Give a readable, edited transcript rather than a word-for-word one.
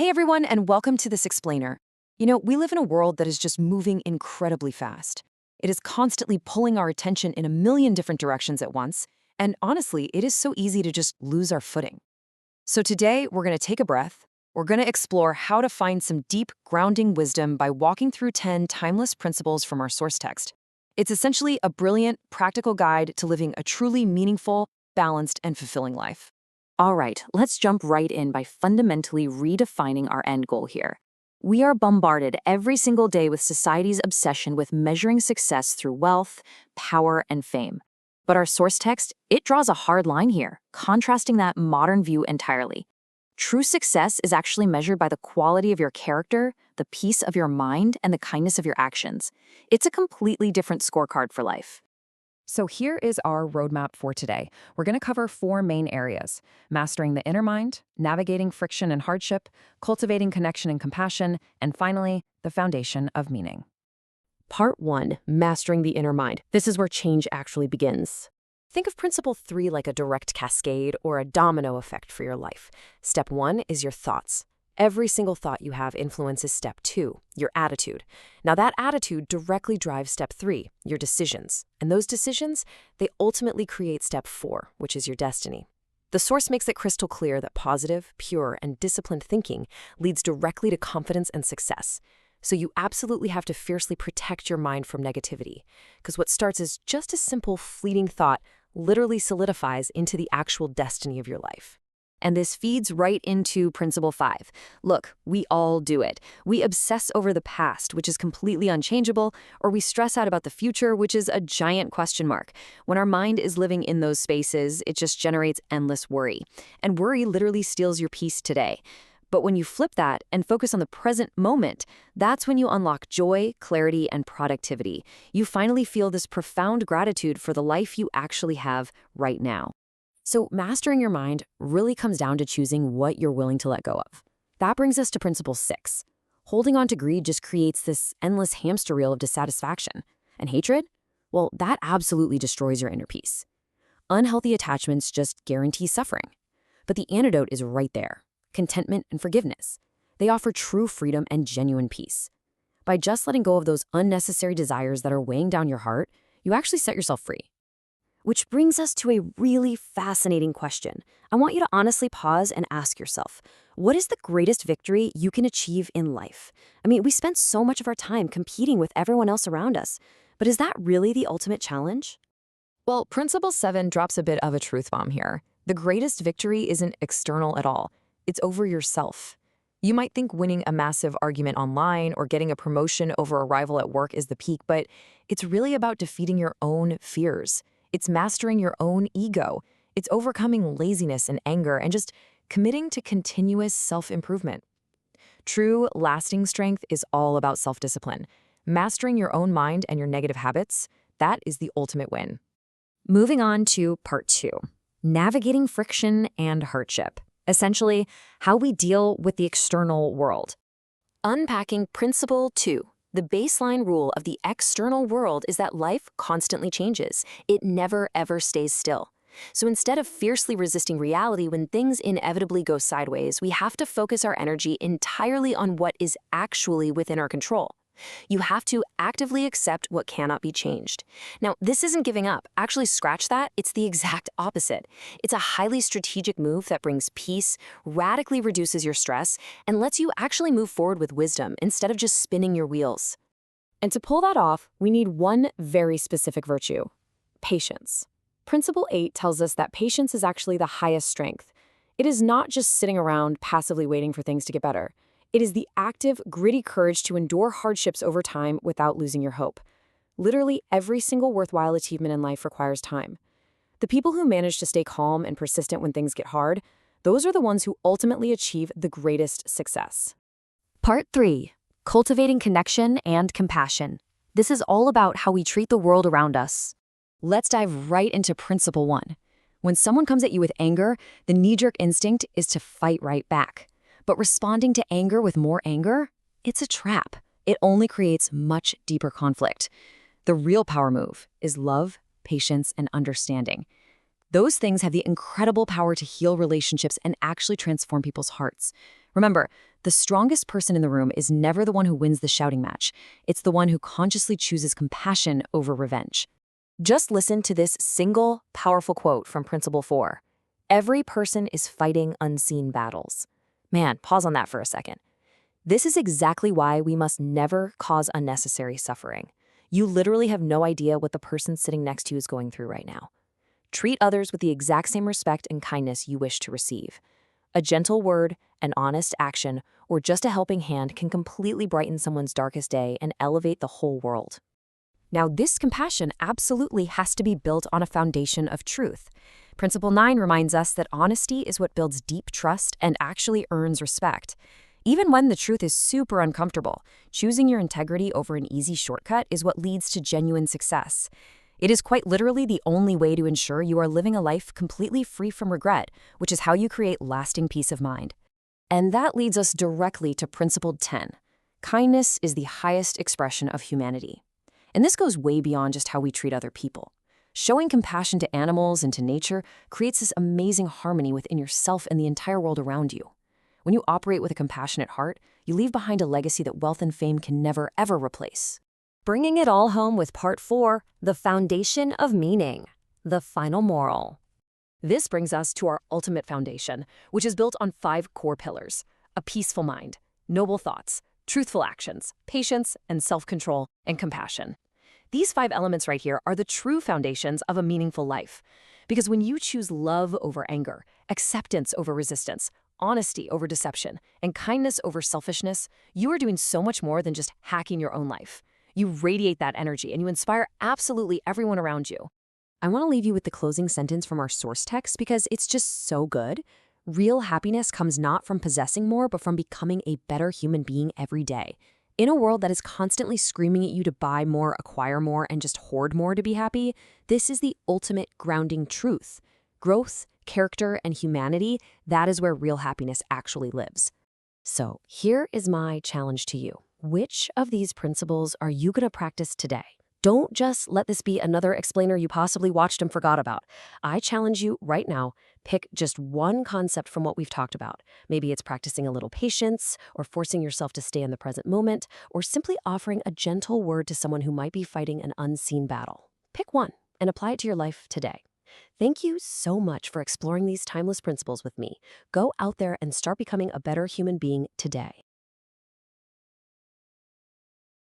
Hey everyone, and welcome to This Explainer. We live in a world that is just moving incredibly fast. It is constantly pulling our attention in a million different directions at once, and honestly, it is so easy to just lose our footing. So today, we're going to take a breath. We're going to explore how to find some deep, grounding wisdom by walking through 10 timeless principles from our source text. It's essentially a brilliant, practical guide to living a truly meaningful, balanced, and fulfilling life. All right, let's jump right in by fundamentally redefining our end goal here. We are bombarded every single day with society's obsession with measuring success through wealth, power, and fame. But our source text, it draws a hard line here, contrasting that modern view entirely. True success is actually measured by the quality of your character, the peace of your mind, and the kindness of your actions. It's a completely different scorecard for life. So here is our roadmap for today. We're going to cover 4 main areas: mastering the inner mind, navigating friction and hardship, cultivating connection and compassion, and finally, the foundation of meaning. Part 1, Mastering the Inner Mind. This is where change actually begins. Think of Principle 3 like a direct cascade or a domino effect for your life. Step 1 is your thoughts. Every single thought you have influences Step 2, your attitude. Now that attitude directly drives Step 3, your decisions. And those decisions, they ultimately create Step 4, which is your destiny. The source makes it crystal clear that positive, pure, and disciplined thinking leads directly to confidence and success. So you absolutely have to fiercely protect your mind from negativity, because what starts as just a simple, fleeting thought literally solidifies into the actual destiny of your life. And this feeds right into Principle 5. Look, we all do it. We obsess over the past, which is completely unchangeable, or we stress out about the future, which is a giant question mark. When our mind is living in those spaces, it just generates endless worry. And worry literally steals your peace today. But when you flip that and focus on the present moment, that's when you unlock joy, clarity, and productivity. You finally feel this profound gratitude for the life you actually have right now. So mastering your mind really comes down to choosing what you're willing to let go of. That brings us to Principle 6. Holding on to greed just creates this endless hamster wheel of dissatisfaction. And hatred? Well, that absolutely destroys your inner peace. Unhealthy attachments just guarantee suffering. But the antidote is right there: contentment and forgiveness. They offer true freedom and genuine peace. By just letting go of those unnecessary desires that are weighing down your heart, you actually set yourself free. Which brings us to a really fascinating question. I want you to honestly pause and ask yourself, what is the greatest victory you can achieve in life? I mean, we spend so much of our time competing with everyone else around us, but is that really the ultimate challenge? Well, Principle 7 drops a bit of a truth bomb here. The greatest victory isn't external at all. It's over yourself. You might think winning a massive argument online or getting a promotion over a rival at work is the peak, but it's really about defeating your own fears. It's mastering your own ego. It's overcoming laziness and anger and just committing to continuous self-improvement. True, lasting strength is all about self-discipline. Mastering your own mind and your negative habits, that is the ultimate win. Moving on to Part 2, navigating friction and hardship. Essentially, how we deal with the external world. Unpacking Principle 2. The baseline rule of the external world is that life constantly changes. It never, ever stays still. So instead of fiercely resisting reality when things inevitably go sideways, we have to focus our energy entirely on what is actually within our control. You have to actively accept what cannot be changed. Now, this isn't giving up. Actually, scratch that. It's the exact opposite. It's a highly strategic move that brings peace, radically reduces your stress, and lets you actually move forward with wisdom instead of just spinning your wheels. And to pull that off, we need one very specific virtue: patience. Principle 8 tells us that patience is actually the highest strength. It is not just sitting around passively waiting for things to get better. It is the active, gritty courage to endure hardships over time without losing your hope. Literally, every single worthwhile achievement in life requires time. The people who manage to stay calm and persistent when things get hard, those are the ones who ultimately achieve the greatest success. Part 3. Cultivating connection and compassion. This is all about how we treat the world around us. Let's dive right into Principle 1. When someone comes at you with anger, the knee-jerk instinct is to fight right back. But responding to anger with more anger, it's a trap. It only creates much deeper conflict. The real power move is love, patience, and understanding. Those things have the incredible power to heal relationships and actually transform people's hearts. Remember, The strongest person in the room is never the one who wins the shouting match. It's the one who consciously chooses compassion over revenge. Just listen to this single, powerful quote from Principle 4. Every person is fighting unseen battles. Man, pause on that for a second. This is exactly why we must never cause unnecessary suffering. You literally have no idea what the person sitting next to you is going through right now. Treat others with the exact same respect and kindness you wish to receive. A gentle word, an honest action, or just a helping hand can completely brighten someone's darkest day and elevate the whole world. Now, this compassion absolutely has to be built on a foundation of truth. Principle 9 reminds us that honesty is what builds deep trust and actually earns respect. Even when the truth is super uncomfortable, choosing your integrity over an easy shortcut is what leads to genuine success. It is quite literally the only way to ensure you are living a life completely free from regret, which is how you create lasting peace of mind. And that leads us directly to Principle 10. Kindness is the highest expression of humanity. And this goes way beyond just how we treat other people. Showing compassion to animals and to nature creates this amazing harmony within yourself and the entire world around you. When you operate with a compassionate heart, you leave behind a legacy that wealth and fame can never, ever replace. Bringing it all home with part 4, the foundation of meaning, the final moral. This brings us to our ultimate foundation, which is built on 5 core pillars: a peaceful mind, noble thoughts, truthful actions, patience and self-control, and compassion. These 5 elements right here are the true foundations of a meaningful life. Because when you choose love over anger, acceptance over resistance, honesty over deception, and kindness over selfishness, you are doing so much more than just hacking your own life. You radiate that energy and you inspire absolutely everyone around you. I want to leave you with the closing sentence from our source text because it's just so good. Real happiness comes not from possessing more, but from becoming a better human being every day. In a world that is constantly screaming at you to buy more, acquire more, and just hoard more to be happy, this is the ultimate grounding truth. Growth, character, and humanity, that is where real happiness actually lives. So here is my challenge to you. Which of these principles are you going to practice today? Don't just let this be another explainer you possibly watched and forgot about. I challenge you right now, pick just one concept from what we've talked about. Maybe it's practicing a little patience, or forcing yourself to stay in the present moment, or simply offering a gentle word to someone who might be fighting an unseen battle. Pick one and apply it to your life today. Thank you so much for exploring these timeless principles with me. Go out there and start becoming a better human being today.